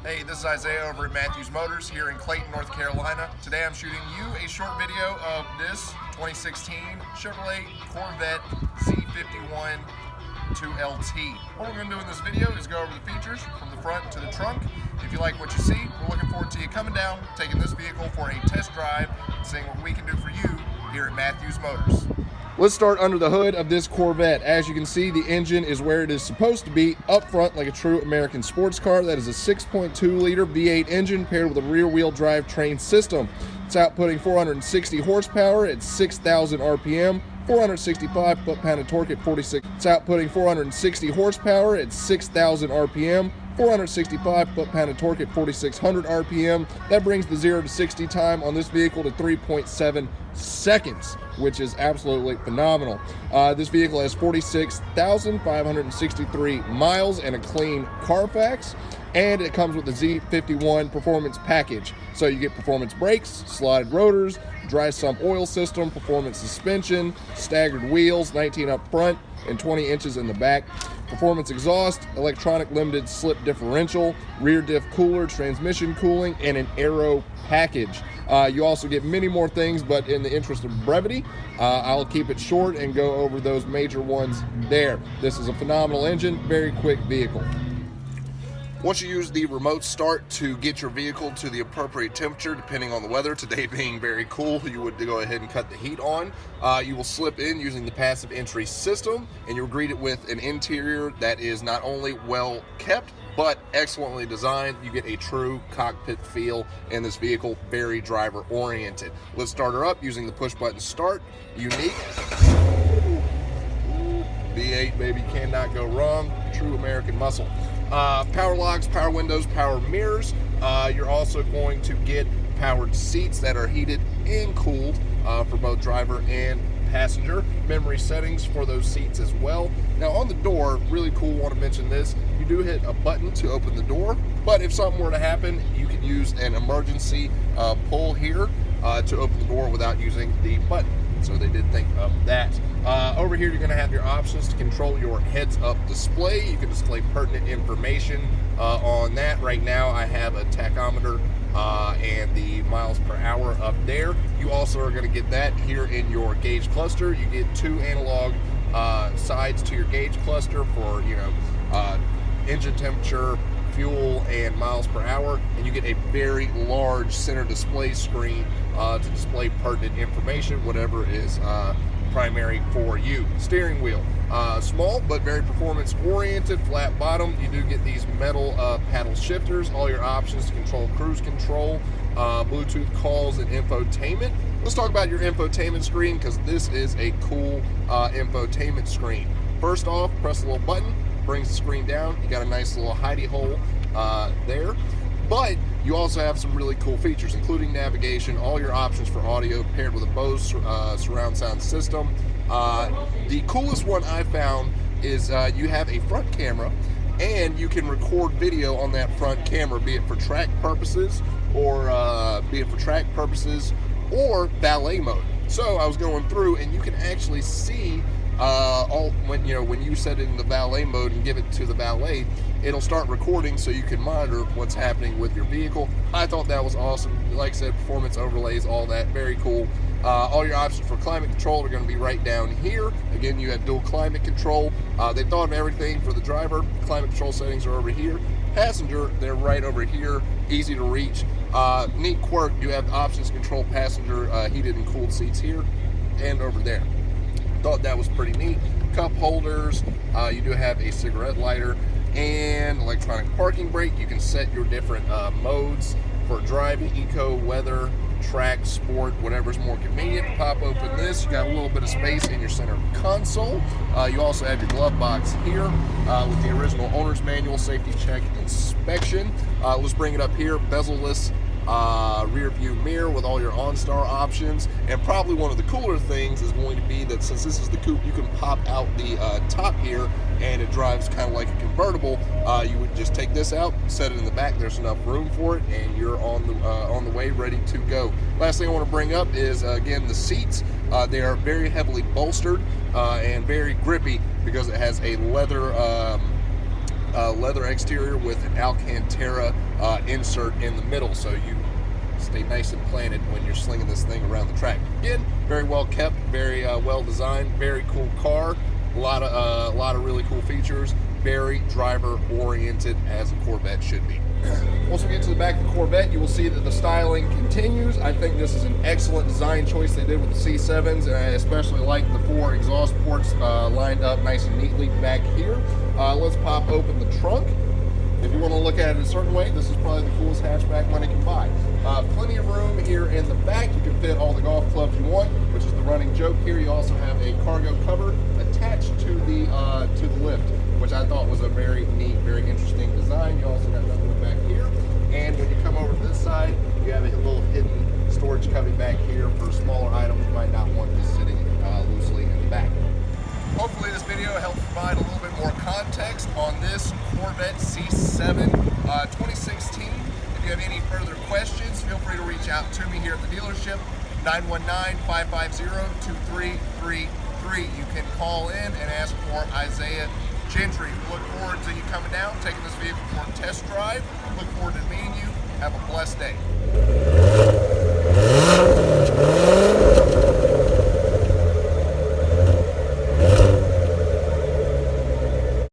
Hey, this is Isaiah over at Matthews Motors here in Clayton, North Carolina. Today I'm shooting you a short video of this 2016 Chevrolet Corvette Z51 2LT. What we're going to do in this video is go over the features from the front to the trunk. If you like what you see, we're looking forward to you coming down, taking this vehicle for a test drive, and seeing what we can do for you here at Matthews Motors. Let's start under the hood of this Corvette. As you can see, the engine is where it is supposed to be, up front like a true American sports car. That is a 6.2 liter V8 engine paired with a rear wheel drive train system. It's outputting 460 horsepower at 6,000 RPM, 465 foot-pound of torque at 46. It's outputting 460 horsepower at 6,000 RPM, 465 foot-pound of torque at 4,600 RPM. That brings the 0 to 60 time on this vehicle to 3.7 seconds, which is absolutely phenomenal. This vehicle has 46,563 miles and a clean Carfax, and it comes with the Z51 performance package. So you get performance brakes, slotted rotors, dry sump oil system, performance suspension, staggered wheels, 19 up front and 20 inches in the back, performance exhaust, electronic limited slip differential, rear diff cooler, transmission cooling, and an aero package. You also get many more things, but in the interest of brevity, I'll keep it short and go over those major ones there. This is a phenomenal engine, very quick vehicle. Once you use the remote start to get your vehicle to the appropriate temperature, depending on the weather, today being very cool, you would go ahead and cut the heat on. You will slip in using the passive entry system, and you'll greet it with an interior that is not only well kept, but excellently designed. You get a true cockpit feel in this vehicle, very driver oriented. Let's start her up using the push button start. Unique. V8, baby, cannot go wrong. True American muscle. Power locks, power windows, power mirrors. You're also going to get powered seats that are heated and cooled for both driver and passenger. Memory settings for those seats as well. Now on the door, really cool, want to mention this, you do hit a button to open the door, but if something were to happen, you could use an emergency pull here to open the door without using the button. So they did think of that. Over here, you're going to have your options to control your heads-up display. You can display pertinent information on that. Right now, I have a tachometer and the miles per hour up there. You also are going to get that here in your gauge cluster. You get two analog sides to your gauge cluster for, engine temperature, fuel, and miles per hour, and you get a very large center display screen to display pertinent information, whatever is primary for you. Steering wheel, small but very performance oriented, flat bottom. You do get these metal paddle shifters, all your options to control cruise control, Bluetooth calls, and infotainment. Let's talk about your infotainment screen, because this is a cool infotainment screen. First off, press the little button, brings the screen down. You got a nice little hidey hole there, but you also have some really cool features, including navigation, all your options for audio paired with a Bose surround sound system. The coolest one I found is you have a front camera, and you can record video on that front camera, be it for track purposes or valet mode. So I was going through, and you can actually see when you set it in the valet mode and give it to the valet, it'll start recording so you can monitor what's happening with your vehicle. I thought that was awesome. Like I said, performance overlays, all that, very cool. All your options for climate control are going to be right down here. Again, you have dual climate control. They thought of everything for the driver. Climate control settings are over here. Passenger, they're right over here, easy to reach. Neat quirk, you have options to control passenger heated and cooled seats here and over there. Thought that was pretty neat. Cup holders, you do have a cigarette lighter and electronic parking brake. You can set your different modes for driving, eco, weather, track, sport, whatever's more convenient. Pop open this, you got a little bit of space in your center console. You also have your glove box here with the original owner's manual, safety check, inspection. Let's bring it up here, bezel-less rear view mirror with all your OnStar options, and probably one of the cooler things is going to be that since this is the coupe, you can pop out the top here and it drives kind of like a convertible. You would just take this out, set it in the back, there's enough room for it, and you're on the way, ready to go. Last thing I want to bring up is again the seats. They are very heavily bolstered and very grippy because it has a leather leather exterior with an Alcantara insert in the middle, so you stay nice and planted when you're slinging this thing around the track. Again, very well kept, very well designed, very cool car. A lot of really cool features. Very driver oriented, as a Corvette should be. Once we get to the back of the Corvette, you will see that the styling continues. I think this is an excellent design choice they did with the C7s, and I especially like the 4 exhaust ports lined up nice and neatly back here. Let's pop open the trunk. If you want to look at it a certain way, this is probably the coolest hatchback money can buy. Plenty of room here in the back. You can fit all the golf clubs you want, which is the running joke here. You also have a cargo cover attached to the lift, which I thought was a very neat, very interesting design. You also got another one back here. And when you come over to this side, you have a little hidden storage cubby back here for smaller items you might not want this sitting loosely in the back. Hopefully this video helped provide a little bit more context on this Corvette C7 2016. If you have any further questions, feel free to reach out to me here at the dealership, 919-550-2333. You can call in and ask for Izaiah Gentry. We look forward to you coming down, taking this vehicle for a test drive. Look forward to meeting you. Have a blessed day.